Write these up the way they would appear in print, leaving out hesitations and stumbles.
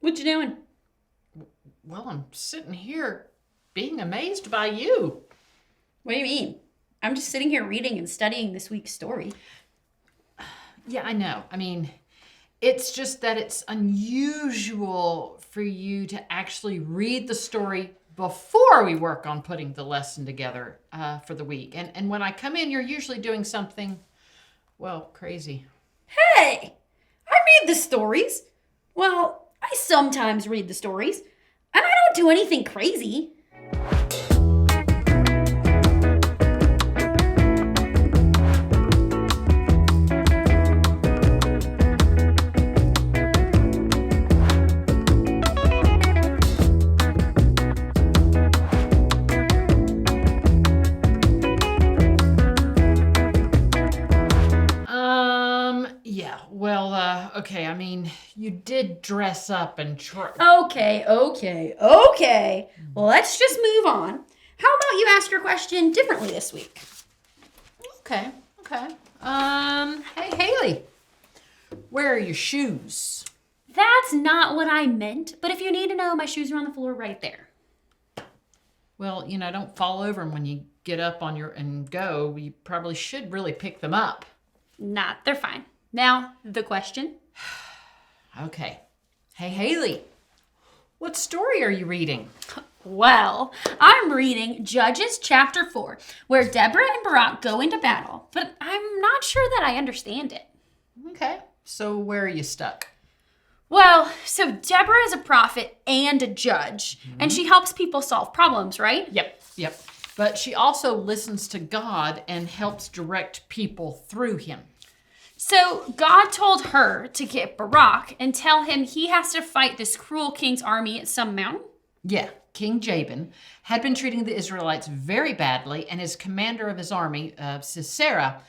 What you doing? Well, I'm sitting here being amazed by you. What do you mean? I'm just sitting here reading and studying this week's story. Yeah, I know. It's just that it's unusual for you to actually read the story before we work on putting the lesson together for the week. And when I come in, you're usually doing something, well, crazy. Hey! I read the stories. Well, I sometimes read the stories. And I don't do anything crazy. Okay, you did dress up and try. Okay. Well, let's just move on. How about you ask your question differently this week? Okay. Hey, Haley, where are your shoes? That's not what I meant, but if you need to know, my shoes are on the floor right there. Well, don't fall over them when you get up and go. You probably should really pick them up. They're fine. Now, the question. Okay. Hey, Haley, what story are you reading? Well, I'm reading Judges chapter 4, where Deborah and Barak go into battle, but I'm not sure that I understand it. Okay, so where are you stuck? Well, so Deborah is a prophet and a judge, and she helps people solve problems, right? Yep. But she also listens to God and helps direct people through him. So God told her to get Barak and tell him he has to fight this cruel king's army at some mountain? Yeah, King Jabin had been treating the Israelites very badly, and his commander of his army, Sisera,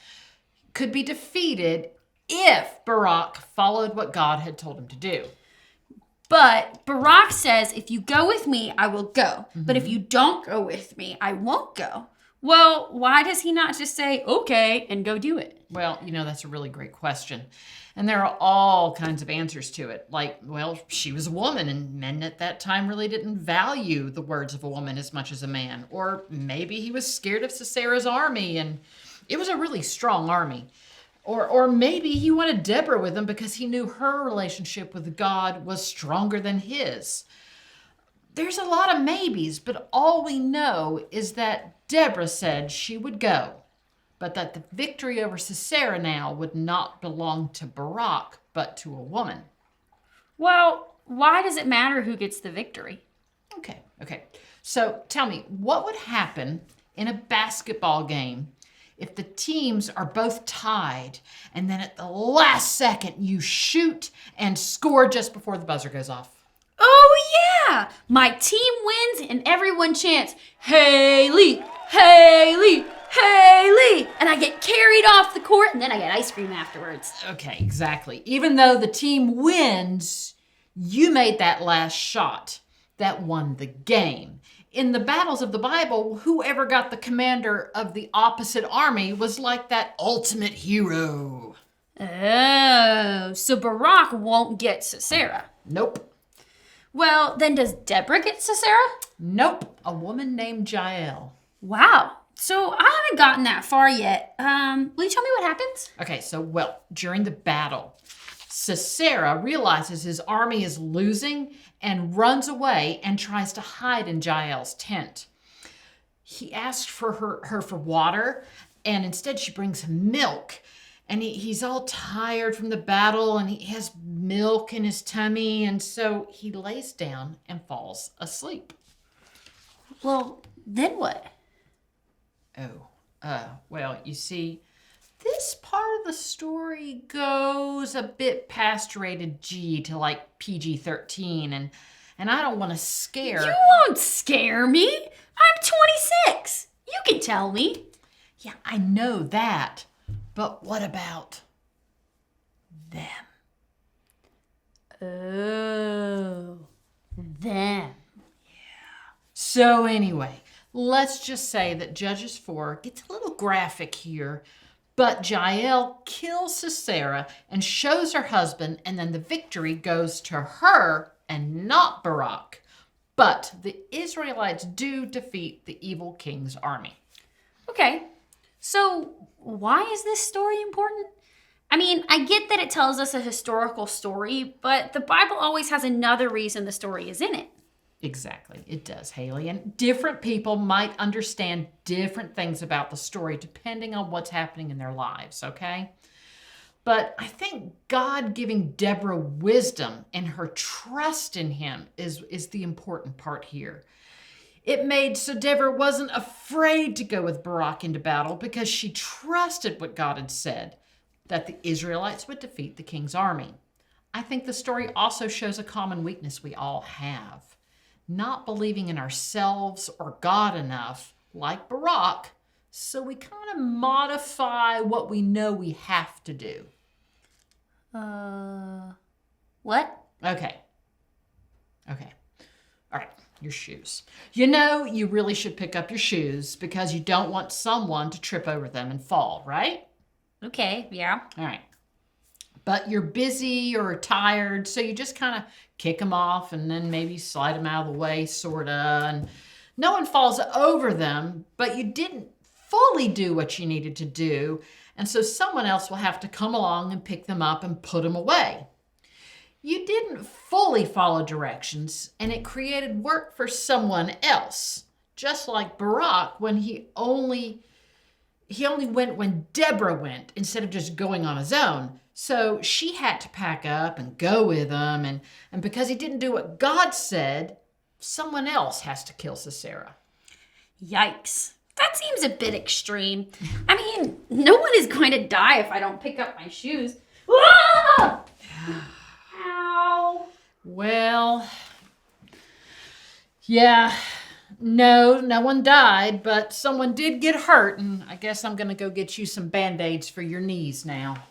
could be defeated if Barak followed what God had told him to do. But Barak says, if you go with me, I will go. But if you don't go with me, I won't go. Well, why does he not just say, okay, and go do it? Well, that's a really great question. And there are all kinds of answers to it. Like, well, she was a woman, and men at that time really didn't value the words of a woman as much as a man. Or maybe he was scared of Sisera's army, and it was a really strong army. Or maybe he wanted Deborah with him because he knew her relationship with God was stronger than his. There's a lot of maybes, but all we know is that Deborah said she would go, but that the victory over Sisera now would not belong to Barak, but to a woman. Well, why does it matter who gets the victory? Okay. So tell me, what would happen in a basketball game if the teams are both tied and then at the last second you shoot and score just before the buzzer goes off? Oh, yeah! My team wins and everyone chants, Haley, Haley, Haley! And I get carried off the court and then I get ice cream afterwards. Okay, exactly. Even though the team wins, you made that last shot that won the game. In the battles of the Bible, whoever got the commander of the opposite army was like that ultimate hero. Oh, so Barak won't get Sisera. Nope. Well, then does Deborah get Sisera? Nope. A woman named Jael. Wow. So I haven't gotten that far yet. Will you tell me what happens? Okay, during the battle, Sisera realizes his army is losing and runs away and tries to hide in Jael's tent. He asks for her for water, and instead she brings him milk. And he's all tired from the battle, and he has milk in his tummy, and so he lays down and falls asleep. Well, then what? Well, you see, this part of the story goes a bit past rated G to like PG-13, and I don't want to scare... You won't scare me. I'm 26. You can tell me. Yeah, I know that. But what about them? Oh, them. Yeah. So anyway, let's just say that Judges 4 gets a little graphic here, but Jael kills Sisera and shows her husband, and then the victory goes to her and not Barak. But the Israelites do defeat the evil king's army. Okay, so why is this story important? I mean, I get that it tells us a historical story, but the Bible always has another reason the story is in it. Exactly, it does, Haley. And different people might understand different things about the story depending on what's happening in their lives, okay? But I think God giving Deborah wisdom and her trust in him is the important part here. It made so Deborah wasn't afraid to go with Barak into battle because she trusted what God had said, that the Israelites would defeat the king's army. I think the story also shows a common weakness we all have. Not believing in ourselves or God enough, like Barak, so we kind of modify what we know we have to do. What? Okay. All right, your shoes. You know you really should pick up your shoes because you don't want someone to trip over them and fall, right? Okay, yeah. All right. But you're busy or tired, so you just kind of kick them off and then maybe slide them out of the way, sort of. And no one falls over them, but you didn't fully do what you needed to do. And so someone else will have to come along and pick them up and put them away. You didn't fully follow directions, and it created work for someone else. Just like Barak, when he only went when Deborah went instead of just going on his own. So she had to pack up and go with him. And because he didn't do what God said, someone else has to kill Sisera. Yikes. That seems a bit extreme. I mean, no one is going to die if I don't pick up my shoes. Ah! Ow. Well, yeah, no one died, but someone did get hurt. And I guess I'm going to go get you some Band-Aids for your knees now.